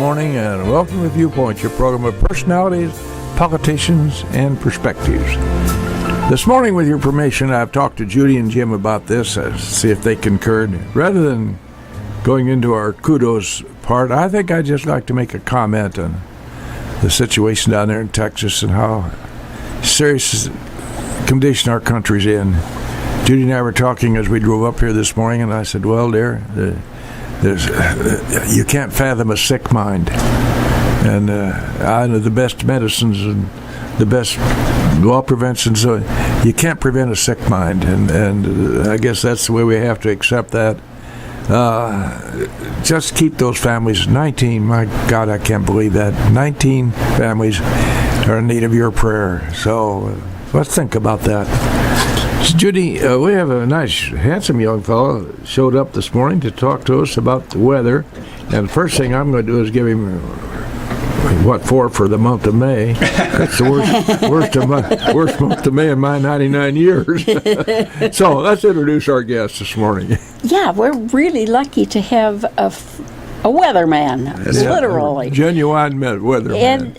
morning, and welcome to Viewpoint, your program of personalities, politicians, and perspectives. This morning, with your permission, I've talked to Judy and Jim about this, see if they concurred. Rather than going into our kudos part, I think I'd just like to make a comment on the situation down there in Texas and how serious condition our country's in. Judy and I were talking as we drove up here this morning, and I said, well, dear, you can't fathom a sick mind. And I know the best medicines and the best law prevention, so you can't prevent a sick mind. And I guess that's the way we have to accept that. Just keep those families, 19, my God, I can't believe that. 19 families are in need of your prayer. So let's think about that. Judy, we have a nice, handsome young fellow showed up this morning to talk to us about the weather. And the first thing I'm going to do is give him, for the month of May. That's the worst month of May in my 99 years. So let's introduce our guest this morning. Yeah, we're really lucky to have a weatherman, literally. Genuine weatherman.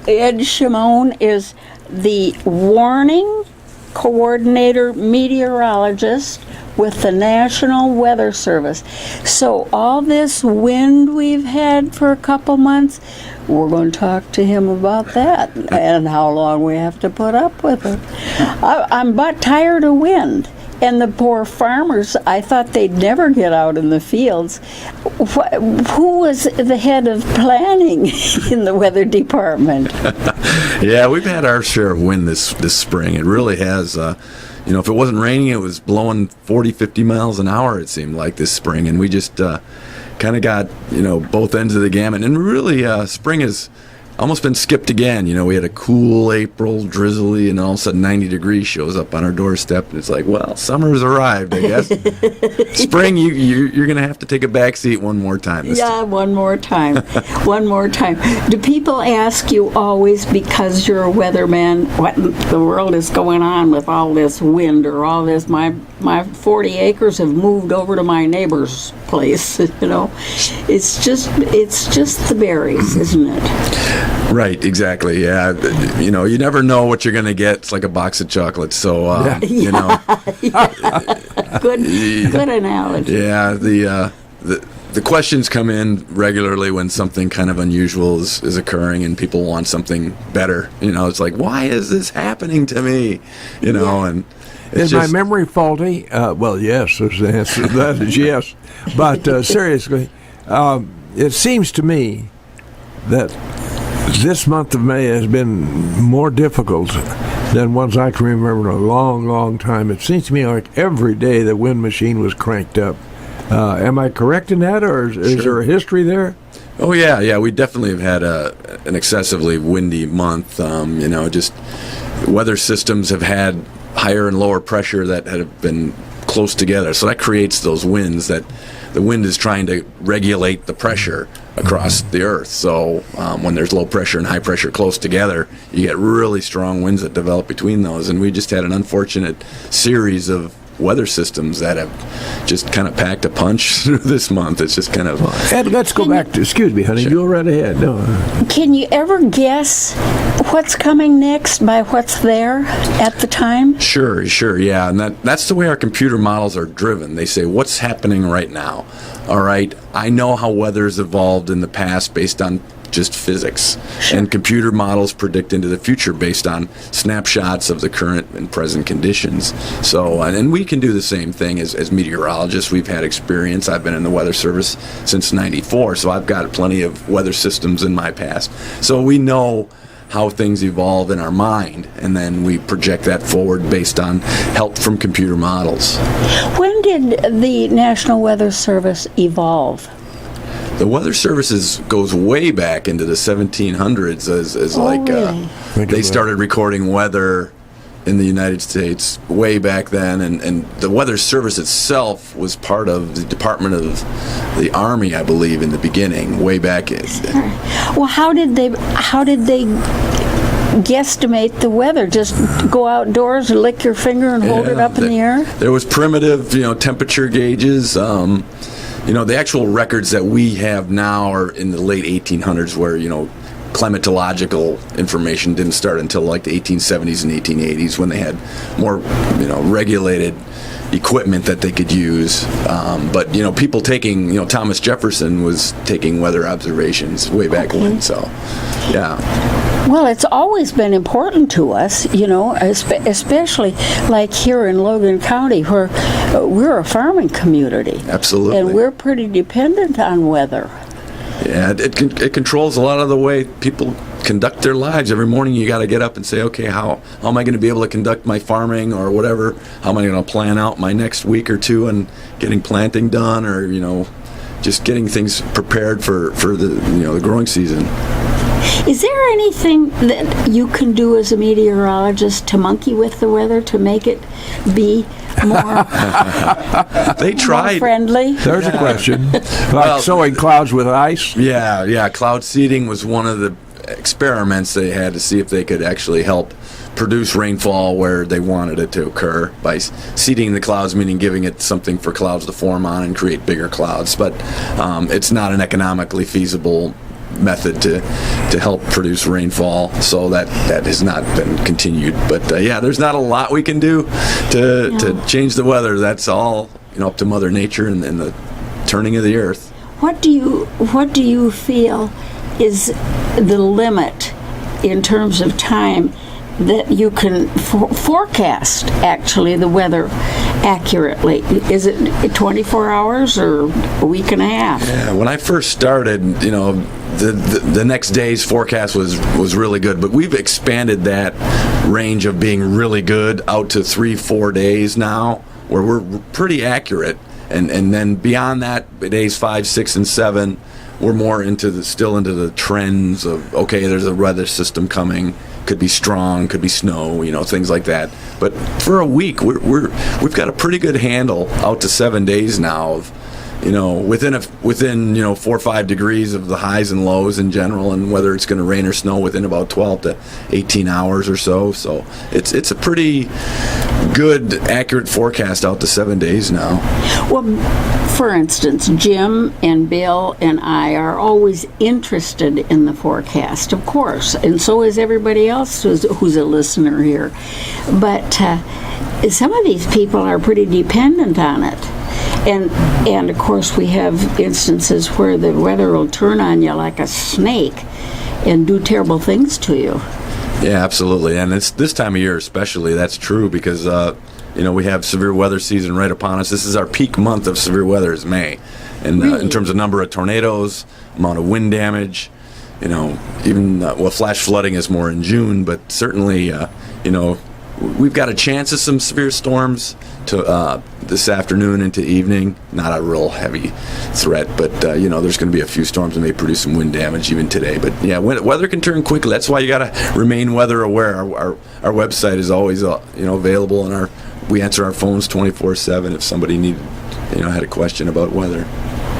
Ed Shimon is the warning coordinator meteorologist with the National Weather Service. So all this wind we've had for a couple months, we're going to talk to him about that and how long we have to put up with it. I'm about tired of wind. And the poor farmers, I thought they'd never get out in the fields. Who was the head of planning in the weather department? Yeah, we've had our share of wind this spring. It really has. If it wasn't raining, it was blowing 40, 50 miles an hour, it seemed like, this spring. And we just kind of got, both ends of the gamut. And really, spring has almost been skipped again. We had a cool April, drizzly, and all of a sudden 90 degrees shows up on our doorstep, and it's like, well, summer's arrived, I guess. Spring, you're going to have to take a back seat one more time. One more time. One more time. Do people ask you always, because you're a weatherman, what in the world is going on with all this wind or all this? My 40 acres have moved over to my neighbor's place, It's just the berries, isn't it? Right, exactly. Yeah, you never know what you're going to get. It's like a box of chocolates. So, Good analogy. Yeah, the questions come in regularly when something kind of unusual is occurring and people want something better. It's like, why is this happening to me? And is my memory faulty? Well, yes. There's the answer to that is yes. But seriously, it seems to me that this month of May has been more difficult than ones I can remember in a long, long time. It seems to me like every day the wind machine was cranked up. Am I correct in that, or is there a history there? Oh, yeah. We definitely have had an excessively windy month. Just weather systems have had higher and lower pressure that have been close together. So that creates those winds that the wind is trying to regulate the pressure across the earth. So when there's low pressure and high pressure close together, you get really strong winds that develop between those. And we just had an unfortunate series of weather systems that have just kind of packed a punch through this month. It's just kind of... Ed, let's go back to... Excuse me, honey. Sure. Go right ahead. No. Can you ever guess what's coming next by what's there at the time? Sure, yeah. And that's the way our computer models are driven. They say, what's happening right now? All right, I know how weather's evolved in the past based on just physics. Sure. And computer models predict into the future based on snapshots of the current and present conditions. So, and we can do the same thing as meteorologists. We've had experience. I've been in the Weather Service since '94, so I've got plenty of weather systems in my past. So we know how things evolve in our mind, and then we project that forward based on help from computer models. When did the National Weather Service evolve? The Weather Service goes way back into the 1700s Really? They started recording weather in the United States way back then, and the Weather Service itself was part of the Department of the Army, I believe, in the beginning, way back in. Well, how did they guesstimate the weather? Just go outdoors and lick your finger and hold it up in the air? There was primitive, temperature gauges. the actual records that we have now are in the late 1800s, where climatological information didn't start until like the 1870s and 1880s, when they had more regulated equipment that they could use. But people taking, Thomas Jefferson was taking weather observations way back when. So, yeah. Well, it's always been important to us, especially like here in Logan County, where we're a farming community. Absolutely. And we're pretty dependent on weather. Yeah, it controls a lot of the way people conduct their lives. Every morning you got to get up and say, okay, how am I going to be able to conduct my farming or whatever? How am I going to plan out my next week or two and getting planting done, or just getting things prepared for the growing season? Is there anything that you can do as a meteorologist to monkey with the weather to make it be more, they tried. more friendly? There's a question. Like sowing clouds with ice? Yeah. Cloud seeding was one of the experiments they had to see if they could actually help produce rainfall where they wanted it to occur by seeding the clouds, meaning giving it something for clouds to form on and create bigger clouds. But it's not an economically feasible method to help produce rainfall, so that has not been continued. But there's not a lot we can do to change the weather. That's all up to Mother Nature and the turning of the earth. What do you feel is the limit in terms of time that you can forecast actually the weather accurately? Is it 24 hours or a week and a half? Yeah, when I first started, the next day's forecast was really good, but we've expanded that range of being really good out to 3-4 days now, where we're pretty accurate, and then beyond that, days 5, 6, and 7, we're more into the trends of, okay, there's a weather system coming, could be strong, could be snow, things like that. But for a week, we've got a pretty good handle out to 7 days now of, within 4 or 5 degrees of the highs and lows in general, and whether it's going to rain or snow within about 12 to 18 hours or so. So it's a pretty good, accurate forecast out to 7 days now. Well, for instance, Jim and Bill and I are always interested in the forecast, of course, and so is everybody else who's a listener here. But some of these people are pretty dependent on it. And of course, we have instances where the weather will turn on you like a snake and do terrible things to you. Yeah, absolutely. And it's this time of year especially, that's true, because we have severe weather season right upon us. This is our peak month of severe weather, is May. And really? In terms of number of tornadoes, amount of wind damage, even flash flooding is more in June, but certainly, we've got a chance of some severe storms to this afternoon into evening. Not a real heavy threat, but there's going to be a few storms that may produce some wind damage even today. But yeah, weather can turn quickly. That's why you got to remain weather aware. Our website is always available, and we answer our phones 24/7 if somebody had a question about weather.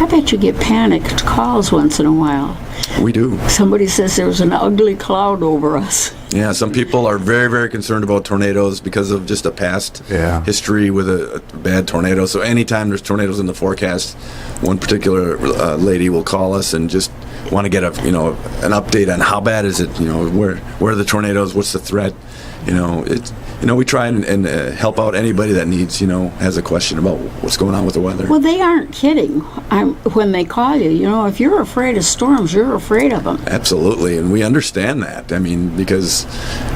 I bet you get panicked calls once in a while. We do. Somebody says there's an ugly cloud over us. Yeah, some people are very, very concerned about tornadoes because of just a past history with a bad tornado. So anytime there's tornadoes in the forecast, one particular lady will call us and just want to get an update on how bad is it, where are the tornadoes, what's the threat. We try and help out anybody that needs, has a question about what's going on with the weather. Well, they aren't kidding when they call you. If you're afraid of storms, you're afraid of them. Absolutely, and we understand that. I mean, because,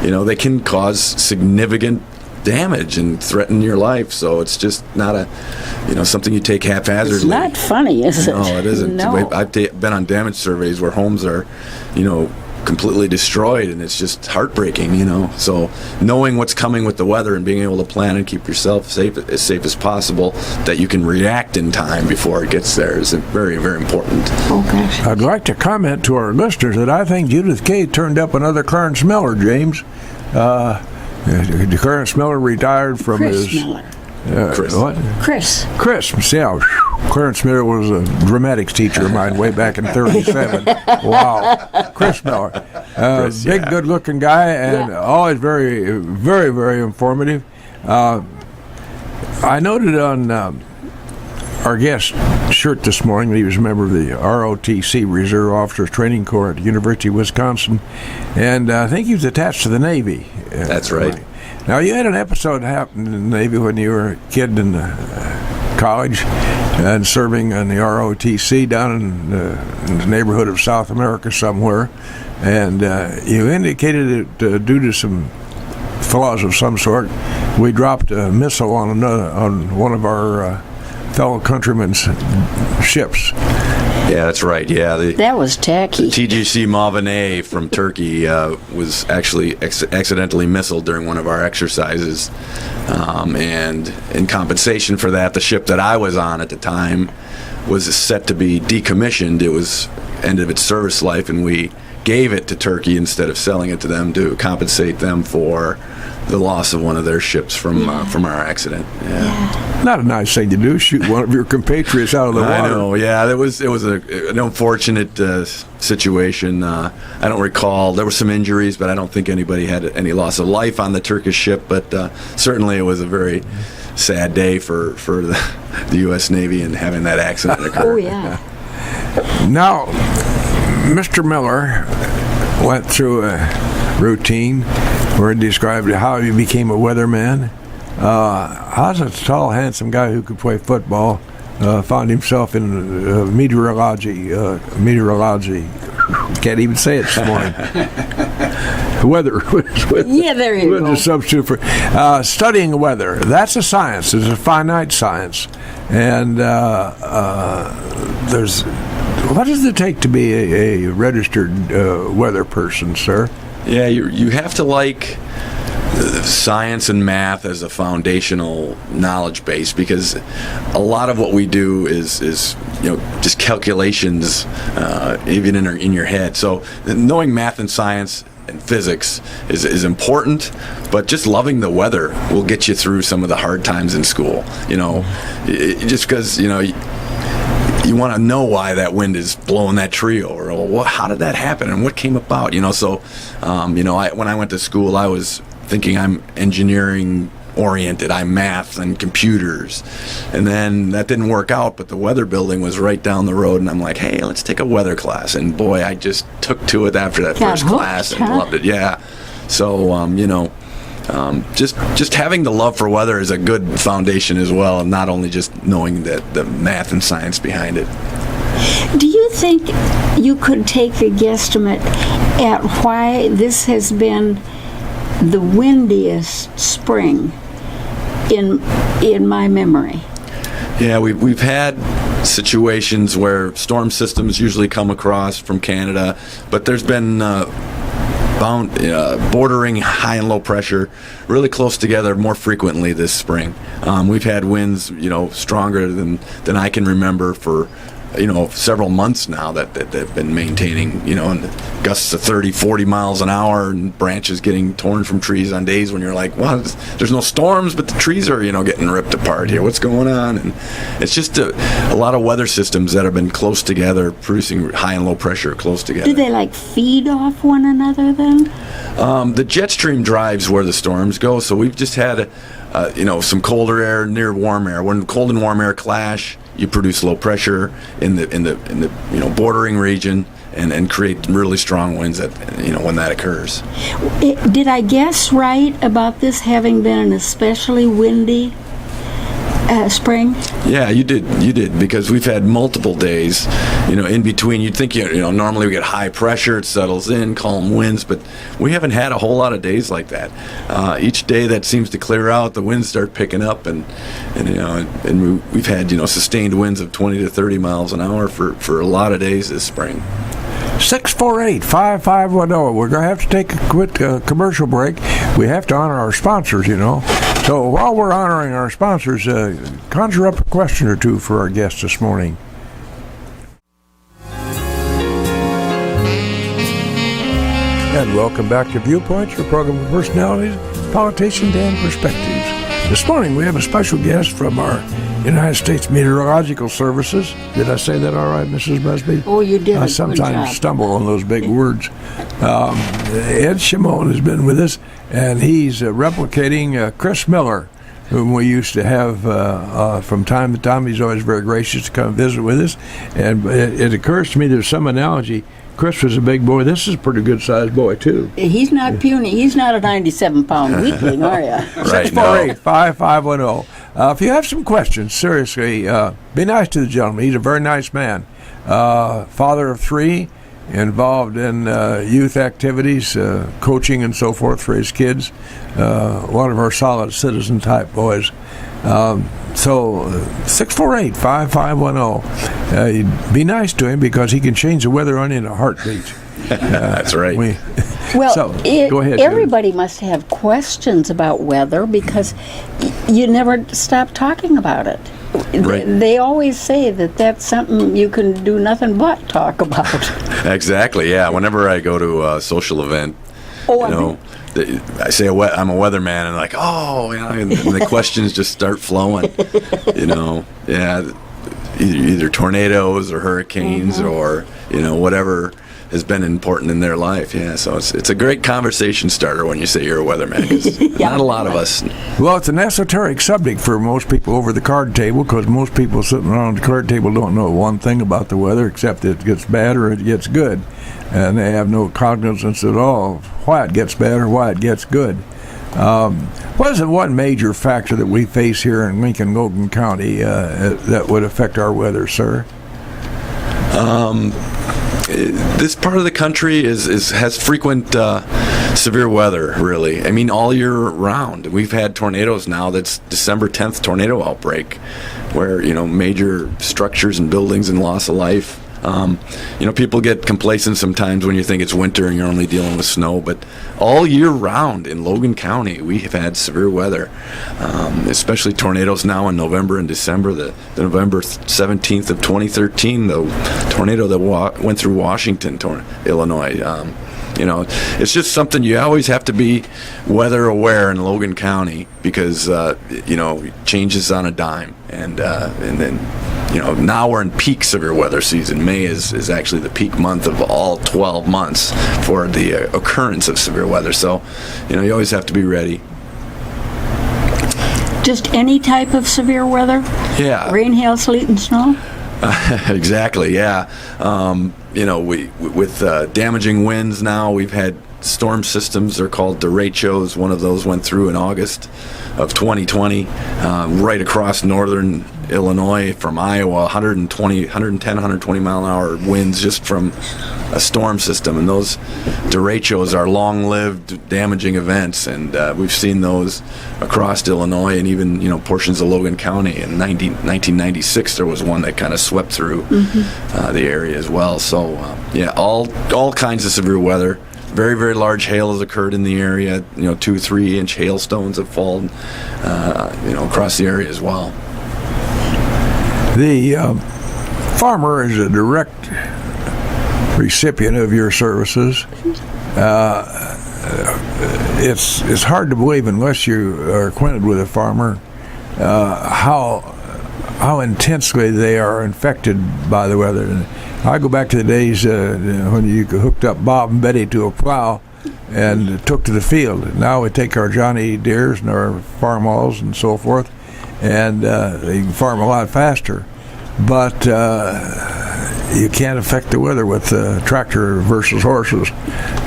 they can cause significant damage and threaten your life. So it's just not something you take haphazardly. It's not funny, is it? No, it isn't. No. I've been on damage surveys where homes are, completely destroyed, and it's just heartbreaking, So knowing what's coming with the weather and being able to plan and keep yourself as safe as possible, that you can react in time before it gets there, is very, very important. Oh, gosh. I'd like to comment to our listeners that I think Judith Kay turned up another Clarence Miller, James. Clarence Miller retired from Chris his... Miller. Chris. What? Chris. Yeah. Clarence Miller was a dramatics teacher of mine way back in 37. Wow. Chris Miller. Big, good-looking guy, and always very, very, very informative. I noted on our guest shirt this morning. He was a member of the ROTC, Reserve Officers Training Corps at the University of Wisconsin, and I think he was attached to the Navy. That's right. Now, you had an episode happen in the Navy when you were a kid in college and serving in the ROTC down in the neighborhood of South America somewhere, and you indicated that due to some flaws of some sort, we dropped a missile on one of our fellow countrymen's ships. Yeah, that's right. Yeah, That was tacky. TGC Malvine from Turkey was actually accidentally missiled during one of our exercises, and in compensation for that, the ship that I was on at the time was set to be decommissioned. It was end of its service life, and we gave it to Turkey instead of selling it to them to compensate them for the loss of one of their ships from our accident. Yeah. Not a nice thing to do, shoot one of your compatriots out of the water. I know, yeah. It was an unfortunate situation. I don't recall. There were some injuries, but I don't think anybody had any loss of life on the Turkish ship. But certainly it was a very sad day for the U.S. Navy and having that accident occur. Oh, yeah. Now, Mr. Miller went through a routine where he described how he became a weatherman. How's a tall, handsome guy who could play football found himself in meteorology? Can't even say it this morning. Weather. Yeah, there you go. A substitute for studying weather. That's a science. It's a finite science, and there's. What does it take to be a registered weather person, sir? Yeah, you have to like science and math as a foundational knowledge base, because a lot of what we do is just calculations, even in your head. So knowing math and science and physics is important, but just loving the weather will get you through some of the hard times in school. Just because you want to know why that wind is blowing that tree over, or how did that happen, and what came about. So when I went to school, I was thinking I'm engineering oriented, I'm math and computers, and then that didn't work out. But the weather building was right down the road, and I'm like, hey, let's take a weather class. And boy, I just took to it after that first class and loved it. Yeah. So just having the love for weather is a good foundation as well, and not only just knowing the math and science behind it. Do you think you could take a guesstimate at why this has been the windiest spring in my memory? Yeah, we've had situations where storm systems usually come across from Canada, but there's been bordering high and low pressure really close together more frequently this spring. We've had winds stronger than I can remember for several months now that they've been maintaining, and gusts of 30, 40 miles an hour, and branches getting torn from trees on days when you're like, well, there's no storms, but the trees are, getting ripped apart here. What's going on? And it's just a lot of weather systems that have been close together, producing high and low pressure close together. Do they feed off one another then? The jet stream drives where the storms go, so we've just had some colder air near warm air. When cold and warm air clash, you produce low pressure in the bordering region and create really strong winds when that occurs. Did I guess right about this having been an especially windy spring? Yeah, you did, because we've had multiple days, in between. You'd think, normally we get high pressure, it settles in, calm winds, but we haven't had a whole lot of days like that. Each day that seems to clear out, the winds start picking up, and we've had, sustained winds of 20 to 30 miles an hour for a lot of days this spring. 648-5510. We're going to have to take a quick commercial break. We have to honor our sponsors, So while we're honoring our sponsors, conjure up a question or two for our guests this morning. And welcome back to Viewpoints, your program of personalities, politicians, and perspectives. This morning we have a special guest from our United States Meteorological Services. Did I say that all right, Mrs. Busby? Oh, you did. I sometimes stumble on those big words. Ed Shimon has been with us, and he's replicating Chris Miller, whom we used to have from time to time. He's always very gracious to come visit with us. And it occurs to me there's some analogy. Chris was a big boy. This is a pretty good-sized boy, too. He's not puny. He's not a 97-pound weakling, are you? Right, no. 648-5510. If you have some questions, seriously, be nice to the gentleman. He's a very nice man. Father of 3, involved in youth activities, coaching and so forth for his kids. One of our solid citizen type boys. So 648-5510. Be nice to him because he can change the weather on you in a heartbeat. That's right. Well, go ahead, everybody must have questions about weather because you never stop talking about it. Right. They always say that that's something you can do nothing but talk about. Exactly, yeah. Whenever I go to a social event, I say I'm a weatherman, and like, and the questions just start flowing. Either tornadoes or hurricanes or whatever has been important in their life. Yeah, so it's a great conversation starter when you say you're a weatherman. 'Cause not a lot of us. Well, it's an esoteric subject for most people over the card table because most people sitting around the card table don't know one thing about the weather except that it gets bad or it gets good. And they have no cognizance at all of why it gets bad or why it gets good. What is the one major factor that we face here in Lincoln-Logan County that would affect our weather, sir? This part of the country has frequent severe weather, really. I mean, all year round. We've had tornadoes now. That's December 10th tornado outbreak, where major structures and buildings and loss of life. People get complacent sometimes when you think it's winter and you're only dealing with snow, but all year round in Logan County, we have had severe weather, especially tornadoes now in November and December. The November 17th of 2013, the tornado that went through Washington, Illinois. It's just something you always have to be weather aware in Logan County because, changes on a dime. And then, now we're in peak severe weather season. May is actually the peak month of all 12 months for the occurrence of severe weather. So, you always have to be ready. Just any type of severe weather? Yeah. Rain, hail, sleet, and snow? Exactly, yeah. With damaging winds now, we've had storm systems. They're called derechos. One of those went through in August of 2020, right across northern Illinois from Iowa, 110, 120 mile an hour winds just from a storm system. And those derechos are long-lived, damaging events, and we've seen those across Illinois and even portions of Logan County. In 1996, there was one that kind of swept through the area as well. So all kinds of severe weather. Very, very large hail has occurred in the area. 2-3 inch hailstones have fallen, across the area as well. The farmer is a direct recipient of your services. It's hard to believe unless you are acquainted with a farmer how intensely they are infected by the weather. I go back to the days when you hooked up Bob and Betty to a plow and took to the field. Now we take our Johnny Deeres and our farm-alls and so forth, and they can farm a lot faster. But you can't affect the weather with tractor versus horses.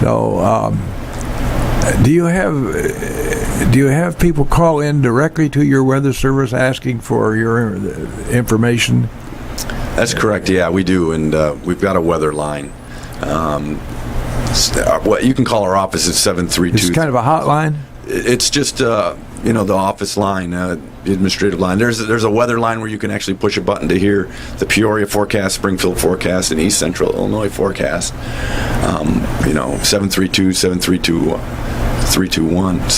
So, do you have people call in directly to your weather service asking for your information? That's correct. Yeah, we do, and we've got a weather line. What you can call our office is 732. It's kind of a hotline. It's just the office line, the administrative line. There's a weather line where you can actually push a button to hear the Peoria forecast, Springfield forecast, and East Central Illinois forecast. 732-732-321.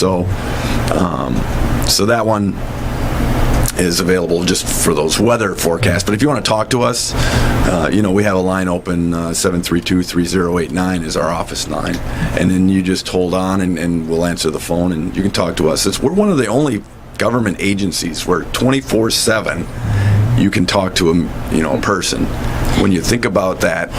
So that one is available just for those weather forecasts. But if you want to talk to us, we have a line open. 732-3089 is our office line, and then you just hold on and we'll answer the phone and you can talk to us. We're one of the only government agencies where 24/7 you can talk to a person. When you think about that,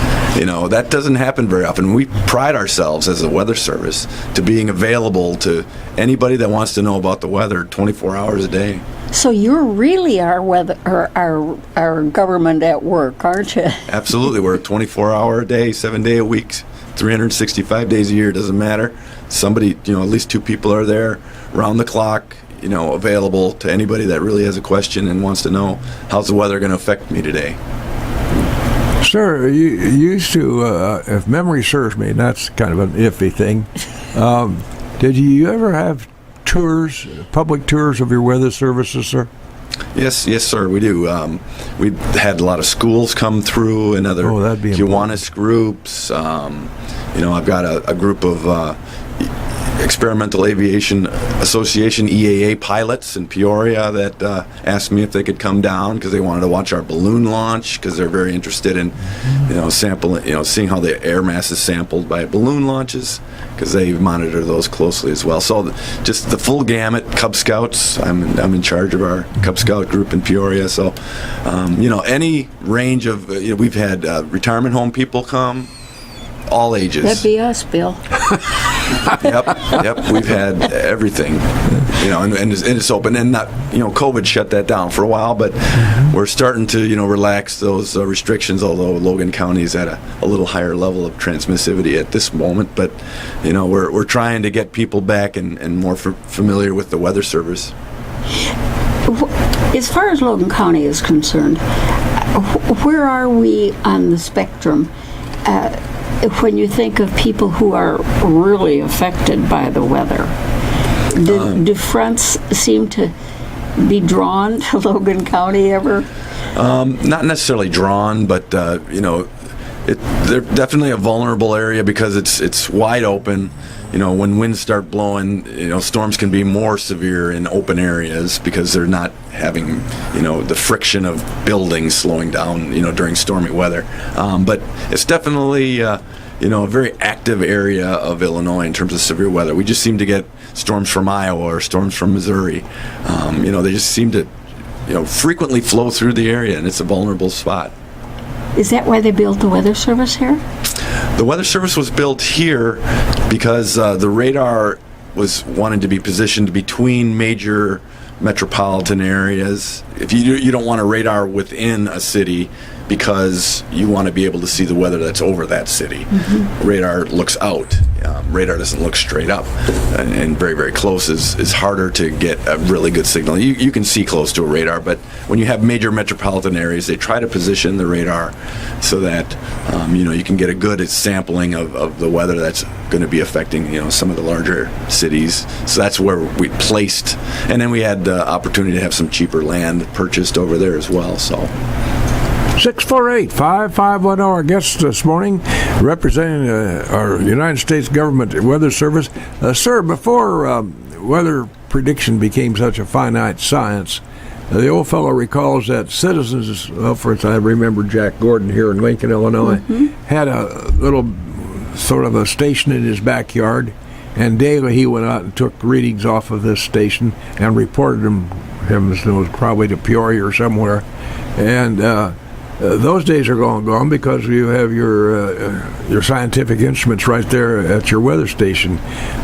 That doesn't happen very often. We pride ourselves as a weather service to being available to anybody that wants to know about the weather 24 hours a day. So you're really our weather, or our government at work, aren't you? Absolutely. We're a 24-hour a day, 7-day a week, 365 days a year. Doesn't matter. Somebody, at least 2 people are there round the clock, available to anybody that really has a question and wants to know, how's the weather going to affect me today? Sir, you used to, if memory serves me, and that's kind of an iffy thing, did you ever have tours, public tours of your weather services, sir? Yes, sir, we do. We had a lot of schools come through and other Kiwanis groups. I've got a group of Experimental Aviation Association, EAA pilots in Peoria that asked me if they could come down because they wanted to watch our balloon launch, because they're very interested in, sampling, seeing how the air mass is sampled by balloon launches, because they monitor those closely as well. So just the full gamut. Cub Scouts, I'm in charge of our Cub Scout group in Peoria. So, any range of, we've had retirement home people come, all ages. That'd be us, Bill. Yep. We've had everything, and it's open. And not, COVID shut that down for a while, but we're starting to, relax those restrictions. Although Logan County is at a little higher level of transmissivity at this moment, but we're trying to get people back and more familiar with the weather service. As far as Logan County is concerned, where are we on the spectrum? When you think of people who are really affected by the weather, do fronts seem to be drawn to Logan County ever? Not necessarily drawn, but they're definitely a vulnerable area because it's wide open. When winds start blowing, storms can be more severe in open areas because they're not having, the friction of buildings slowing down, during stormy weather. But it's definitely, a very active area of Illinois in terms of severe weather. We just seem to get storms from Iowa or storms from Missouri. They just seem to, frequently flow through the area, and it's a vulnerable spot. Is that why they built the Weather Service here? The Weather Service was built here because the radar was wanted to be positioned between major metropolitan areas. If you don't want a radar within a city because you want to be able to see the weather that's over that city. Mm-hmm. Radar looks out. Radar doesn't look straight up, and very, very close is harder to get a really good signal. You can see close to a radar, but when you have major metropolitan areas, they try to position the radar so that you can get a good sampling of the weather that's going to be affecting some of the larger cities. So that's where we placed, and then we had the opportunity to have some cheaper land purchased over there as well. So 648-5510, our guest this morning, representing our United States government weather service. Sir, before weather prediction became such a finite science, the old fellow recalls that citizens, for instance, I remember Jack Gordon here in Lincoln, Illinois, had a little sort of a station in his backyard, and daily he went out and took readings off of this station and reported them, heavens knows, probably to Peoria or somewhere. And those days are gone because you have your scientific instruments right there at your weather station.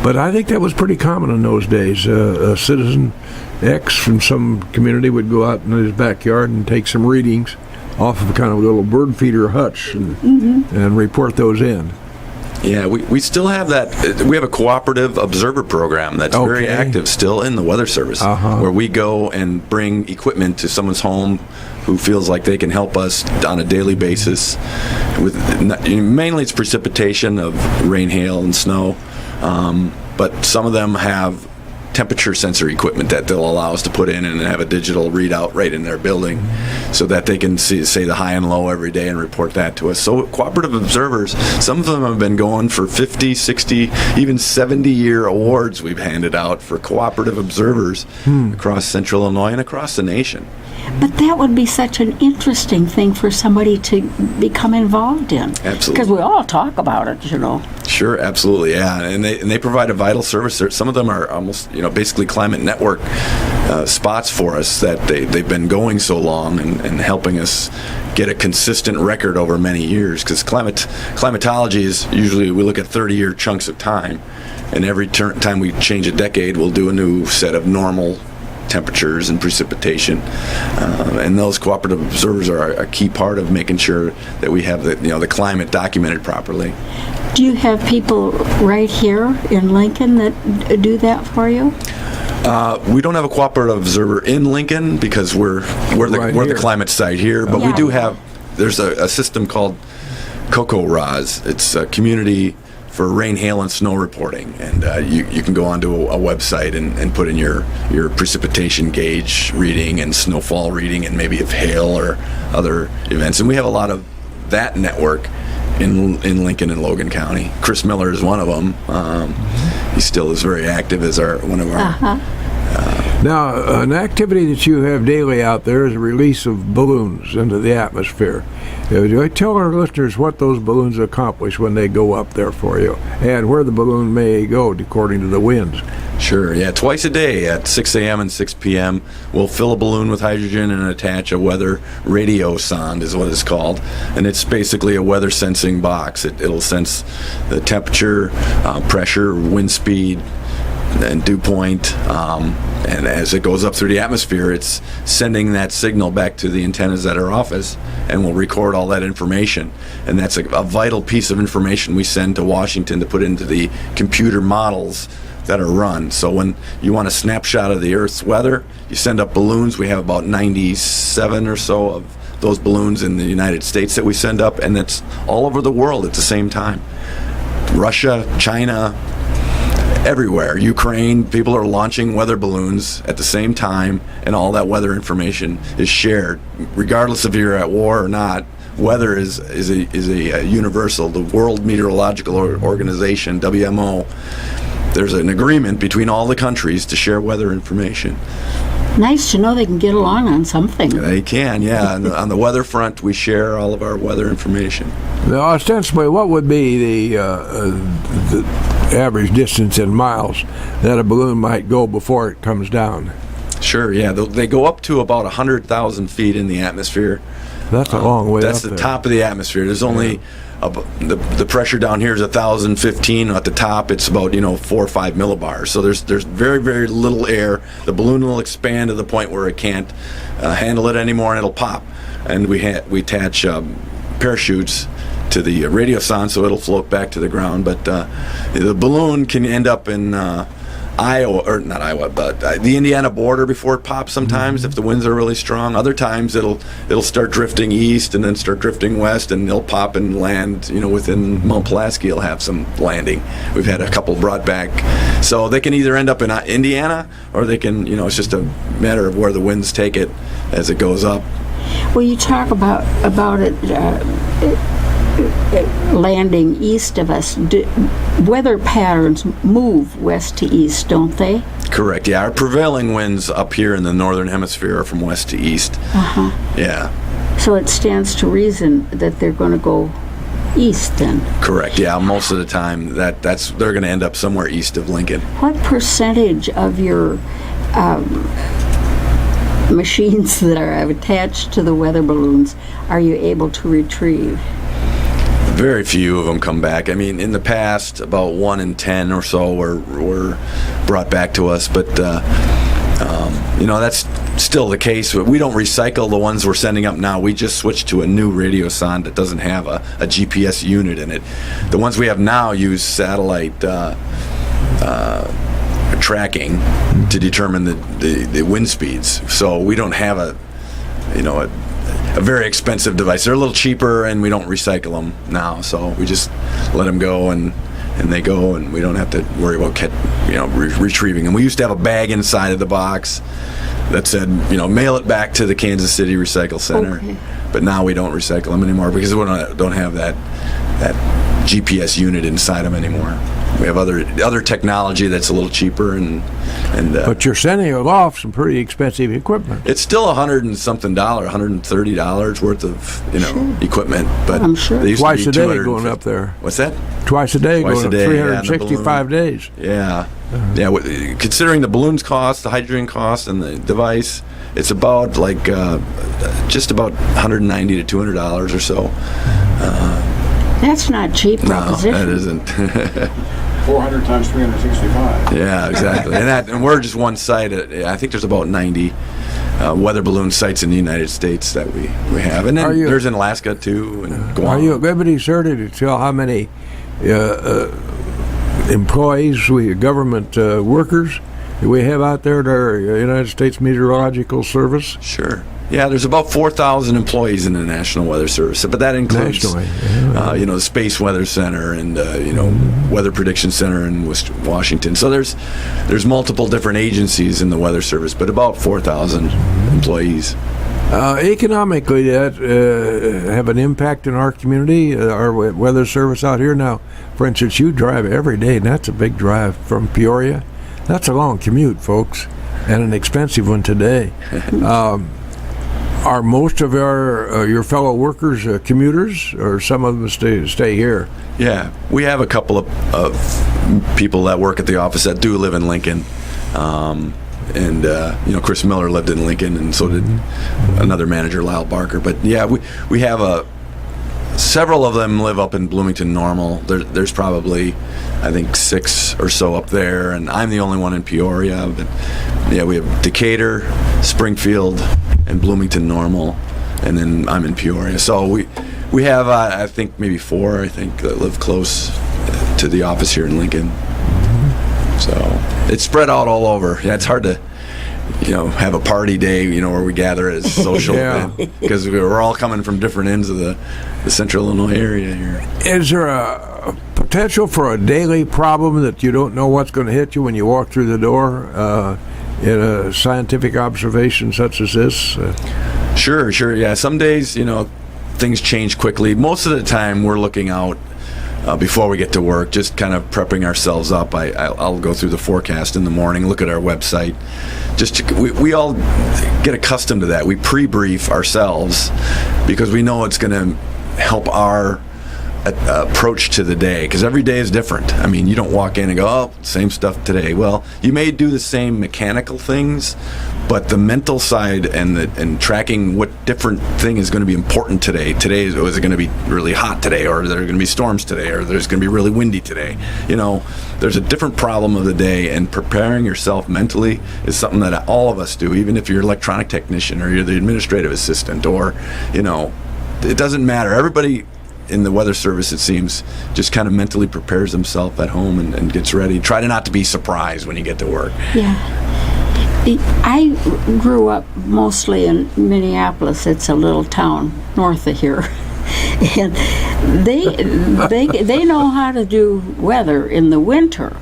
But I think that was pretty common in those days. A citizen X from some community would go out in his backyard and take some readings off of a kind of a little bird feeder hutch and report those in. Yeah, we still have that. We have a cooperative observer program that's very active still in the Weather Service, where we go and bring equipment to someone's home who feels like they can help us on a daily basis. Mainly it's precipitation of rain, hail, and snow, but some of them have temperature sensor equipment that they'll allow us to put in and have a digital readout right in their building so that they can see, say, the high and low every day and report that to us. So cooperative observers, some of them have been going for 50, 60, even 70-year awards we've handed out for cooperative observers across central Illinois and across the nation. But that would be such an interesting thing for somebody to become involved in. Absolutely. Because we all talk about it, Sure, absolutely, yeah. And they provide a vital service. Some of them are almost, basically climate network spots for us that they've been going so long and helping us get a consistent record over many years, because climatology is usually, we look at 30-year chunks of time, and every time we change a decade, we'll do a new set of normal temperatures and precipitation, and those cooperative observers are a key part of making sure that we have the climate documented properly. Do you have people right here in Lincoln that do that for you? We don't have a cooperative observer in Lincoln because we're the climate site here, but we do have. There's a system called COCO-RAS. It's a community for rain, hail, and snow reporting, and you can go onto a website and put in your precipitation gauge reading and snowfall reading, and maybe if hail or other events. And we have a lot of that network in Lincoln and Logan County. Chris Miller is one of them. He still is very active as one of our. Now, an activity that you have daily out there is a release of balloons into the atmosphere. Do I tell our listeners what those balloons accomplish when they go up there for you, and where the balloon may go according to the winds? Sure, yeah. Twice a day at 6 a.m. and 6 p.m., we'll fill a balloon with hydrogen and attach a weather radio sonde, is what it's called. And it's basically a weather sensing box. It'll sense the temperature, pressure, wind speed, and dew point. And as it goes up through the atmosphere, it's sending that signal back to the antennas at our office, and we'll record all that information. And that's a vital piece of information we send to Washington to put into the computer models that are run. So when you want a snapshot of the Earth's weather, you send up balloons. We have about 97 or so of those balloons in the United States that we send up, and it's all over the world at the same time. Russia, China, everywhere. Ukraine, people are launching weather balloons at the same time, and all that weather information is shared. Regardless if you're at war or not, weather is a universal. The World Meteorological Organization, WMO, there's an agreement between all the countries to share weather information. Nice to know they can get along on something. They can, yeah. On the weather front, we share all of our weather information. Now, ostensibly, what would be the average distance in miles that a balloon might go before it comes down? Sure, yeah. They go up to about 100,000 feet in the atmosphere. That's a long way That's up the there. top of the atmosphere. There's only the pressure down here is 1,015. At the top, it's about 4 or 5 millibars. So there's very, very little air. The balloon will expand to the point where it can't handle it anymore, and it'll pop. And we attach parachutes to the radio sonde so it'll float back to the ground. But the balloon can end up in Iowa, or not Iowa, but the Indiana border before it pops sometimes if the winds are really strong. Other times it'll start drifting east and then start drifting west, and it'll pop and land, within Mount Pulaski. It'll have some landing. We've had a couple brought back. So they can either end up in Indiana, or they can, it's just a matter of where the winds take it as it goes up. Well, you talk about it landing east of us. Weather patterns move west to east, don't they? Correct, yeah. Our prevailing winds up here in the northern hemisphere are from west to east. Yeah. So it stands to reason that they're going to go east then. Correct, yeah. Most of the time they're going to end up somewhere east of Lincoln. What percentage of your machines that are attached to the weather balloons are you able to retrieve? Very few of them come back. I mean, in the past, about 1 in 10 or so were brought back to us, but that's still the case. We don't recycle the ones we're sending up now. We just switched to a new radio sonde that doesn't have a GPS unit in it. The ones we have now use satellite tracking to determine the wind speeds. So we don't have a very expensive device. They're a little cheaper, and we don't recycle them now. So we just let them go, and they go, and we don't have to worry about retrieving them. We used to have a bag inside of the box that said, mail it back to the Kansas City Recycle Center. Okay. But now we don't recycle them anymore because we don't have that GPS unit inside them anymore. we have other technology that's a little cheaper, and But you're sending it off some pretty expensive equipment. it's still $100 and something, $130 worth of equipment. But I'm sure. they used Twice to a be day 250. going up there. What's that? Twice a day Twice going a up day, yeah, and the 365 days. Yeah, considering the balloons cost, the hydrogen cost, and the device, it's about like just about $190 to $200 or so. That's not cheap No, proposition. that isn't. 400 times 365. Yeah, exactly. And we're just one site. I think there's about 90 weather balloon sites in the United States that we have, and then there's in Alaska too, and Guam. Are you at liberty, sir, to tell how many employees, government workers, we have out there at our United States Meteorological Service? Sure. Yeah, there's about 4,000 employees in the National Weather Service, but that includes, the Space Weather Center and Weather Prediction Center in Washington. So there's multiple different agencies in the Weather Service, but about 4,000 employees. Economically, that have an impact in our community, our weather service out here. Now, for instance, you drive every day, and that's a big drive from Peoria. That's a long commute, folks, and an expensive one today. Are most of your fellow workers commuters, or some of them stay here? Yeah, we have a couple of people that work at the office that do live in Lincoln. Chris Miller lived in Lincoln, and so did another manager, Lyle Barker. But yeah, we have several of them live up in Bloomington Normal. There's probably, I think, 6 or so up there, and I'm the only one in Peoria. But yeah, we have Decatur, Springfield, and Bloomington Normal, and then I'm in Peoria. So we have I think maybe 4 that live close to the office here in Lincoln. So it's spread out all over. Yeah, it's hard to have a party day, where we gather as a social event, because we're all coming from different ends of the central Illinois area here. Is there a potential for a daily problem that you don't know what's going to hit you when you walk through the door in a scientific observation such as this? Sure. Yeah, some days, things change quickly. Most of the time, we're looking out before we get to work, just kind of prepping ourselves up. I'll go through the forecast in the morning, look at our website. We all get accustomed to that. We pre-brief ourselves because we know it's going to help our approach to the day, because every day is different. I mean, you don't walk in and go, oh, same stuff today. Well, you may do the same mechanical things, but the mental side and tracking what different thing is going to be important today. Today, is it going to be really hot today, or are there going to be storms today, or there's going to be really windy today? There's a different problem of the day, and preparing yourself mentally is something that all of us do, even if you're an electronic technician or you're the administrative assistant, or, it doesn't matter. Everybody in the weather service, it seems, just kind of mentally prepares himself at home and gets ready. Try to not to be surprised when you get to work. Yeah. I grew up mostly in Minneapolis. It's a little town north of here. And they know how to do weather in the winter.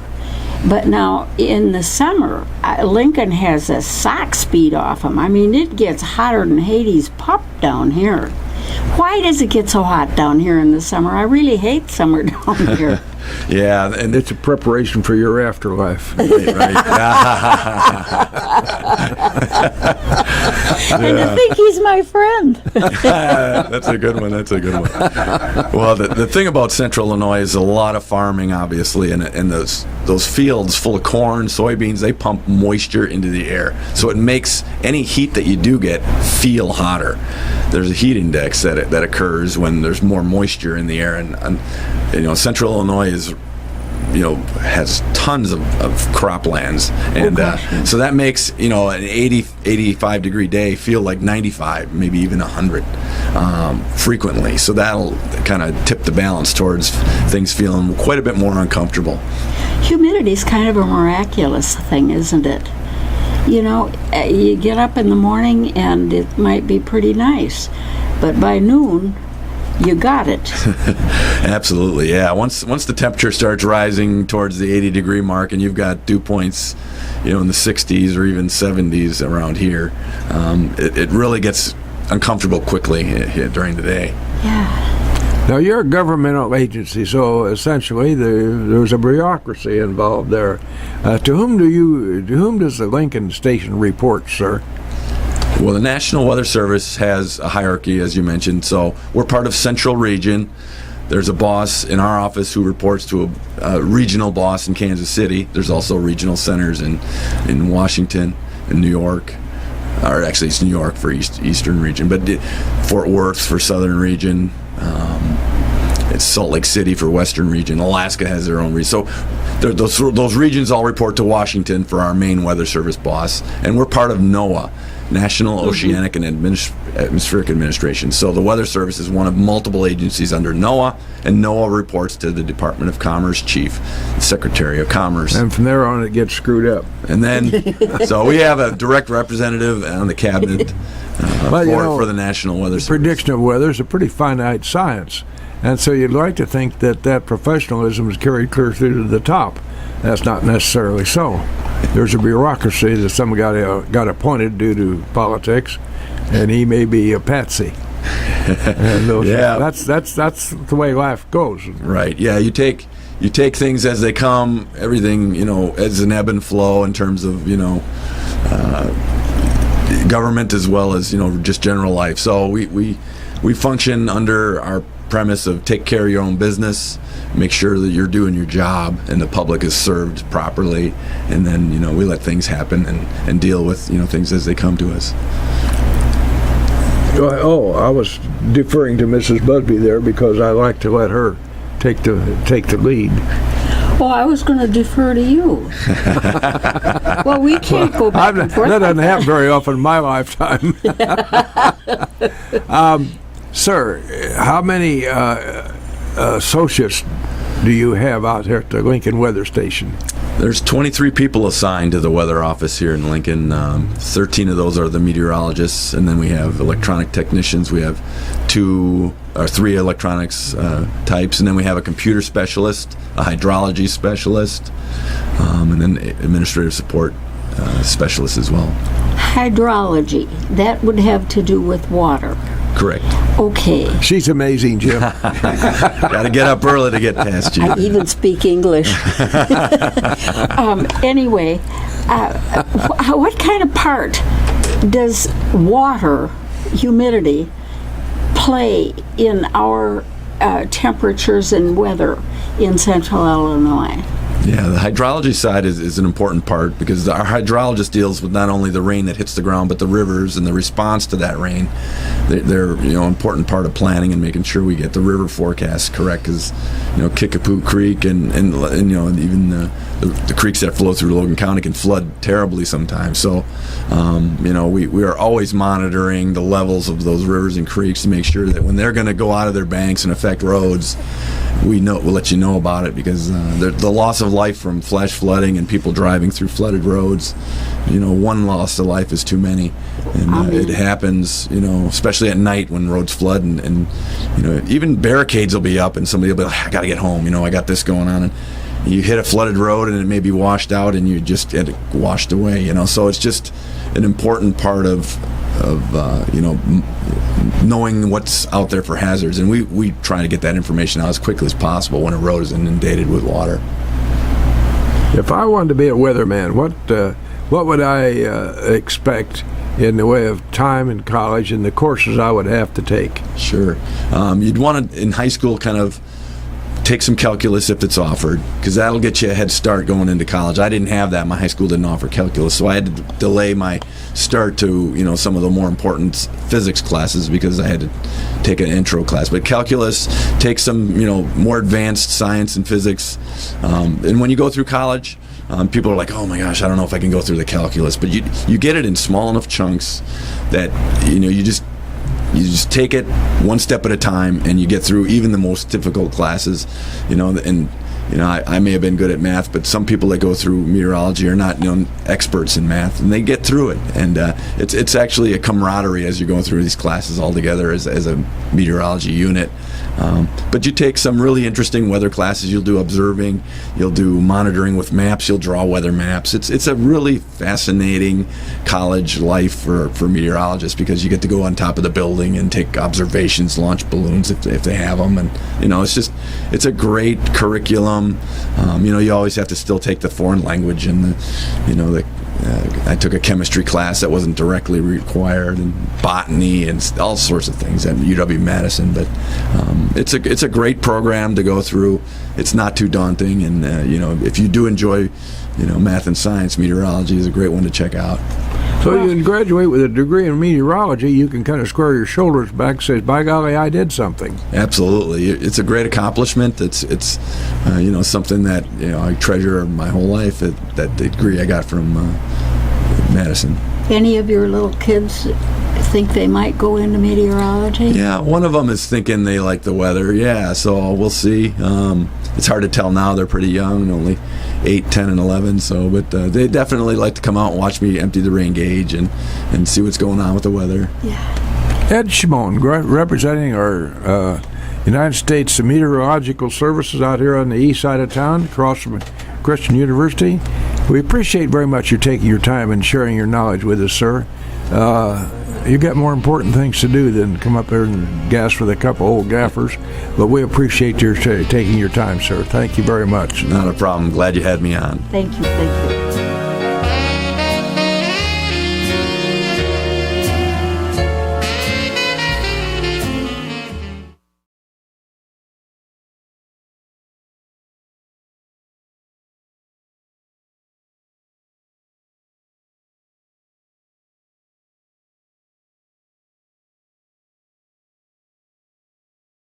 But now in the summer, Lincoln has a sock speed off them. I mean, it gets hotter than Hades' pup down here. Why does it get so hot down here in the summer? I really hate summer down here. Yeah, and It's a preparation for your afterlife. right. And to think he's my friend. That's a good one. Well, the thing about Central Illinois is a lot of farming, obviously, and those fields full of corn, soybeans, they pump moisture into the air. So it makes any heat that you do get feel hotter. There's a heat index that occurs when there's more moisture in the air, and Central Illinois has tons of croplands, and so that makes an 85 degree day feel like 95, maybe even 100 frequently. So that'll kind of tip the balance towards things feeling quite a bit more uncomfortable. Humidity is kind of a miraculous thing, isn't it? You get up in the morning and it might be pretty nice, but by noon, you got it. Absolutely, yeah. Once the temperature starts rising towards the 80 degree mark, and you've got dew points, in the 60s or even 70s around here, it really gets uncomfortable quickly during the day. Yeah. Now, you're a governmental agency, so essentially there's a bureaucracy involved there. To whom does the Lincoln Station report, sir? Well, the National Weather Service has a hierarchy, as you mentioned. So we're part of Central Region. There's a boss in our office who reports to a regional boss in Kansas City. There's also regional centers in Washington and New York. Or actually, it's New York for Eastern Region, but Fort Worth for Southern Region. It's Salt Lake City for Western Region. Alaska has their own region. So those regions all report to Washington for our main Weather Service boss. And we're part of NOAA, National Oceanic and Atmospheric Administration. So the Weather Service is one of multiple agencies under NOAA, and NOAA reports to the Department of Commerce Chief, Secretary of Commerce. And from there on, it gets screwed up. And then, so we have a direct representative on the cabinet for the National Weather Service. Prediction of weather is a pretty finite science. And so you'd like to think that professionalism is carried clear through to the top. That's not necessarily so. There's a bureaucracy that some guy got appointed due to politics, and he may be a patsy. And that's the way life goes. Right. Yeah. You take things as they come. Everything, as an ebb and flow in terms of government as well as just general life. So we function under our premise of take care of your own business, make sure that you're doing your job and the public is served properly, and then we let things happen and deal with things as they come to us. Oh, I was deferring to Mrs. Busby there because I like to let her take the lead. Well, I was going to defer to you. Well, we can't go back and forth. That doesn't happen very often in my lifetime. Sir, how many associates do you have out here at the Lincoln Weather Station? There's 23 people assigned to the weather office here in Lincoln. 13 of those are the meteorologists, and then we have electronic technicians. We have 2 or 3 electronics types, and then we have a computer specialist, a hydrology specialist, and then administrative support specialists as well. Hydrology, that would have to do with water. Correct. Okay. She's amazing, Jim. Got to get up early to get past you. I even speak English. Anyway, what kind of part does water, humidity, play in our temperatures and weather in central Illinois? Yeah, the hydrology side is an important part because our hydrologist deals with not only the rain that hits the ground, but the rivers and the response to that rain. They're an important part of planning and making sure we get the river forecasts correct. Because Kickapoo Creek and even the creeks that flow through Logan County can flood terribly sometimes. So we are always monitoring the levels of those rivers and creeks to make sure that when they're going to go out of their banks and affect roads, we'll let you know about it, because the loss of life from flash flooding and people driving through flooded roads, one loss of life is too many, and it happens, especially at night when roads flood, and even barricades will be up and somebody will be like, I gotta get home, I got this going on, and you hit a flooded road and it may be washed out and you just get it washed away, so it's just an important part of knowing what's out there for hazards, and we try to get that information out as quickly as possible when a road is inundated with water. If I wanted to be a weatherman, what would I expect in the way of time in college and the courses I would have to take? Sure. You'd want to, in high school, kind of take some calculus if it's offered, because that'll get you a head start going into college. I didn't have that. My high school didn't offer calculus, so I had to delay my start to some of the more important physics classes because I had to take an intro class. But calculus, take some more advanced science and physics, and when you go through college, people are like, oh my gosh, I don't know if I can go through the calculus, but you get it in small enough chunks that you just take it one step at a time, and you get through even the most difficult classes, and I may have been good at math, but some people that go through meteorology are not experts in math, and they get through it. And it's actually a camaraderie as you're going through these classes all together as a meteorology unit. But you take some really interesting weather classes. You'll do observing, you'll do monitoring with maps, you'll draw weather maps. It's a really fascinating college life for meteorologists, because you get to go on top of the building and take observations, launch balloons if they have them, and it's a great curriculum. You always have to still take the foreign language and I took a chemistry class that wasn't directly required, and botany and all sorts of things at UW-Madison. But it's a great program to go through. It's not too daunting, and if you do enjoy math and science, meteorology is a great one to check out. So you can graduate with a degree in meteorology, you can kind of square your shoulders back and say, by golly, I did something. Absolutely. It's a great accomplishment. It's something that I treasure my whole life, that degree I got from Madison. Any of your little kids think they might go into meteorology? Yeah, one of them is thinking they like the weather. Yeah, so we'll see. It's hard to tell now. They're pretty young, only 8, 10, and 11. But they definitely like to come out and watch me empty the rain gauge and see what's going on with the weather. Yeah. Ed Shimon, representing our United States Meteorological Services out here on the east side of town, across from Christian University. We appreciate very much you taking your time and sharing your knowledge with us, sir. You got more important things to do than come up there and gas with a couple old gaffers, but we appreciate your taking your time, sir. Thank you very much. Not a problem. Glad you had me on. Thank you.